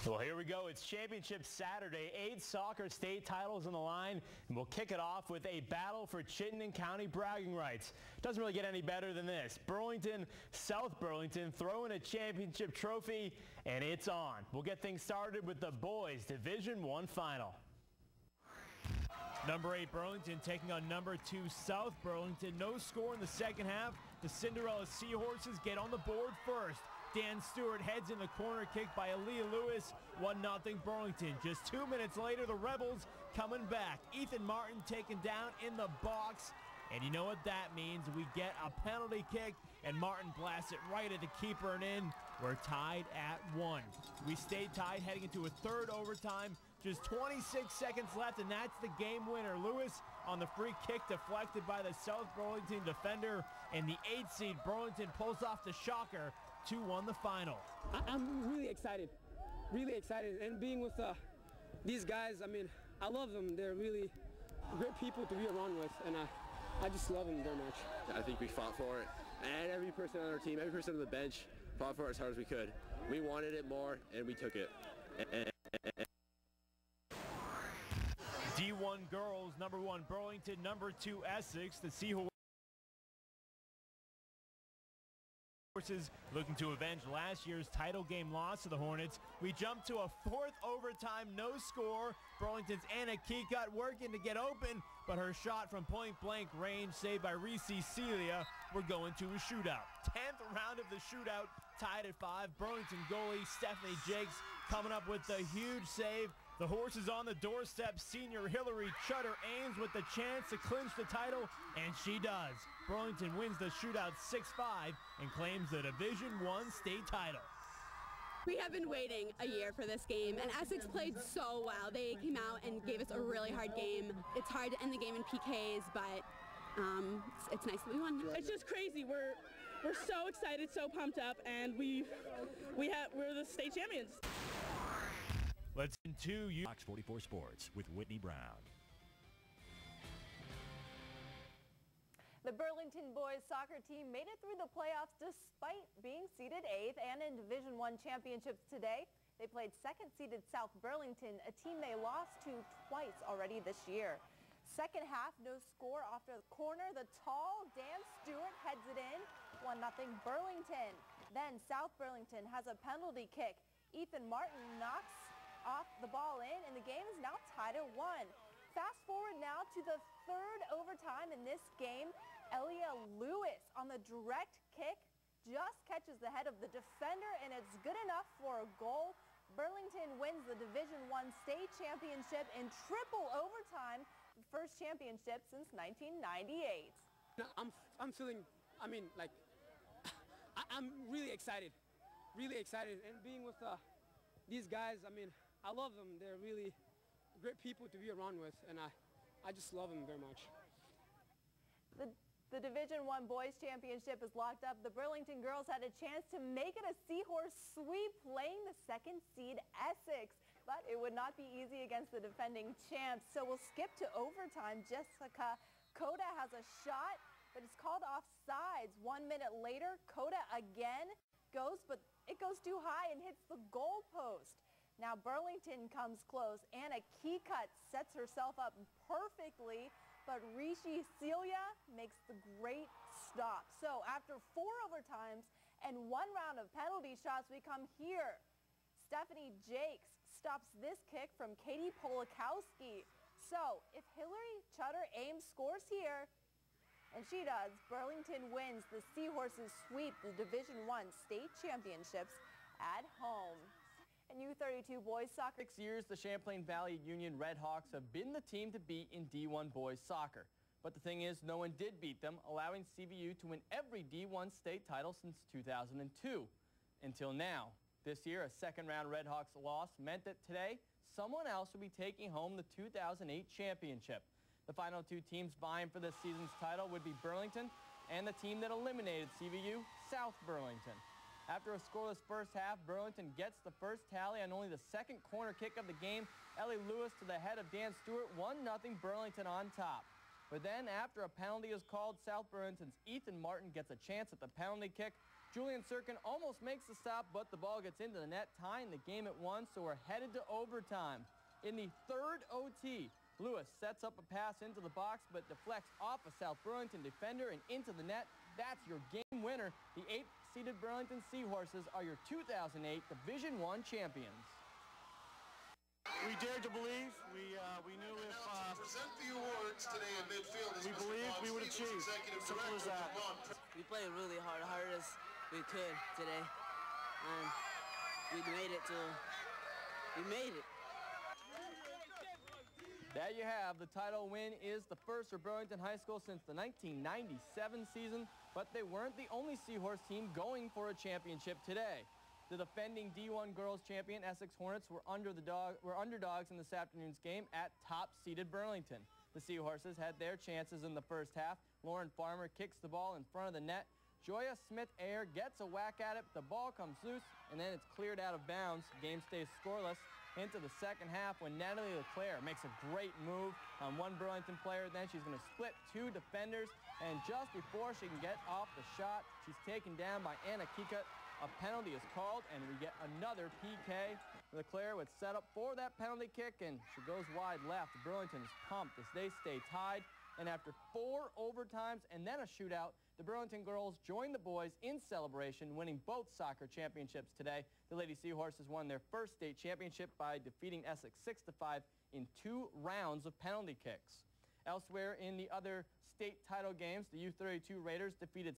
Well, here we go. It's Championship Saturday. 8 soccer state titles on the line, and we'll kick it off with a battle for Chittenden County bragging rights. Doesn't really get any better than this. Burlington, South Burlington throwing a championship trophy, and it's on. We'll get things started with the boys Division I final. Number 8 Burlington taking on number 2 South Burlington. No score in the second half. The Cinderella Seahorses get on the board first. Dan Stewart heads in the corner kick by Aaliyah Lewis. 1-0 Burlington. Just 2 minutes later, the Rebels coming back. Ethan Martin taken down in the box. And you know what that means. We get a penalty kick, and Martin blasts it right at the keeper and in. We're tied at 1. We stay tied heading into a third overtime. Just 26 seconds left, and that's the game winner. Lewis on the free kick deflected by the South Burlington defender, and the 8th seed Burlington pulls off the shocker. 2-1 the final. I'm really excited, and being with these guys, I mean, I love them. They're really great people to be around with, and I just love them very much. I think we fought for it, and every person on our team, every person on the bench fought for it as hard as we could. We wanted it more, and we took it. D1 girls, number 1 Burlington, number 2 Essex. The Seahorses looking to avenge last year's title game loss to the Hornets. We jump to a 4th overtime, no score. Burlington's Anna Keycut working to get open, but her shot from point-blank range saved by Reese Celia. We're going to a shootout. 10th round of the shootout, tied at 5. Burlington goalie Stephanie Jakes coming up with the huge save. The Horses on the doorstep. Senior Hillary Chutter aims with the chance to clinch the title, and she does. Burlington wins the shootout 6-5 and claims the Division I state title. We have been waiting a year for this game, and Essex played so well. They came out and gave us a really hard game. It's hard to end the game in PKs, but it's nice that we won. It's just crazy. We're so excited, so pumped up, and we're the state champions. Let's into Fox 44 Sports with Whitney Brown. The Burlington boys soccer team made it through the playoffs despite being seeded 8th and in Division I championships today. They played 2nd-seeded South Burlington, a team they lost to twice already this year. Second half, no score after the corner. The tall Dan Stewart heads it in. 1-0 Burlington. Then South Burlington has a penalty kick. Ethan Martin knocks off the ball in, and the game is now tied at 1. Fast forward now to the 3rd overtime in this game. Elia Lewis on the direct kick just catches the head of the defender, and it's good enough for a goal. Burlington wins the Division I state championship in triple overtime, the first championship since 1998. I'm feeling, I mean, like, I'm really excited, and being with these guys, I mean, I love them. They're really great people to be around with, and I just love them very much. The Division I boys championship is locked up. The Burlington girls had a chance to make it a Seahorse sweep playing the 2nd seed Essex, but it would not be easy against the defending champs. So we'll skip to overtime. Jessica Coda has a shot, but it's called offsides. 1 minute later, Coda again goes, but it goes too high and hits the goal post. Now Burlington comes close. Anna Keycut sets herself up perfectly, but Rishi Celia makes the great stop. So after 4 overtimes and 1 round of penalty shots, we come here. Stephanie Jakes stops this kick from Katie Polakowski. So if Hillary Chutter Ames scores here, and she does, Burlington wins. The Seahorses sweep the Division I state championships at home. And U32 boys soccer. 6 years, the Champlain Valley Union Redhawks have been the team to beat in D1 boys soccer. But the thing is, no one did beat them, allowing CVU to win every D1 state title since 2002. Until now. This year, a second-round Redhawks loss meant that today, someone else will be taking home the 2008 championship. The final 2 teams vying for this season's title would be Burlington and the team that eliminated CVU, South Burlington. After a scoreless first half, Burlington gets the first tally on only the 2nd corner kick of the game. Ellie Lewis to the head of Dan Stewart, 1-0 Burlington on top. But then after a penalty is called, South Burlington's Ethan Martin gets a chance at the penalty kick, Julian Sirkin almost makes the stop, but the ball gets into the net, tying the game at 1, so we're headed to overtime. In the third OT, Lewis sets up a pass into the box, but deflects off a South Burlington defender and into the net. That's your game winner. The 8th-seeded Burlington Seahorses are your 2008 Division I champions. We dared to believe. We knew if present the awards today in midfield. we believed, we would achieve. Simple as that. We played really hard, the hardest we could today, and we made it to. We made it. There you have, the title win is the first for Burlington High School since the 1997 season, but they weren't the only Seahorse team going for a championship today. The defending D1 girls champion Essex Hornets were underdogs in this afternoon's game at top-seeded Burlington. The Seahorses had their chances in the first half. Lauren Farmer kicks the ball in front of the net. Joya Smith-Ayer gets a whack at it, but the ball comes loose, and then it's cleared out of bounds. The game stays scoreless into the second half when Natalie LeClaire makes a great move on one Burlington player. Then she's going to split 2 defenders, and just before she can get off the shot, she's taken down by Anna Kika. A penalty is called, and we get another PK. LeClaire would set up for that penalty kick, and she goes wide left. Burlington is pumped as they stay tied. And after 4 overtimes and then a shootout, the Burlington girls join the boys in celebration, winning both soccer championships today. The Lady Seahorses won their first state championship by defeating Essex 6-5 in 2 rounds of penalty kicks. Elsewhere in the other state title games, the U32 Raiders defeated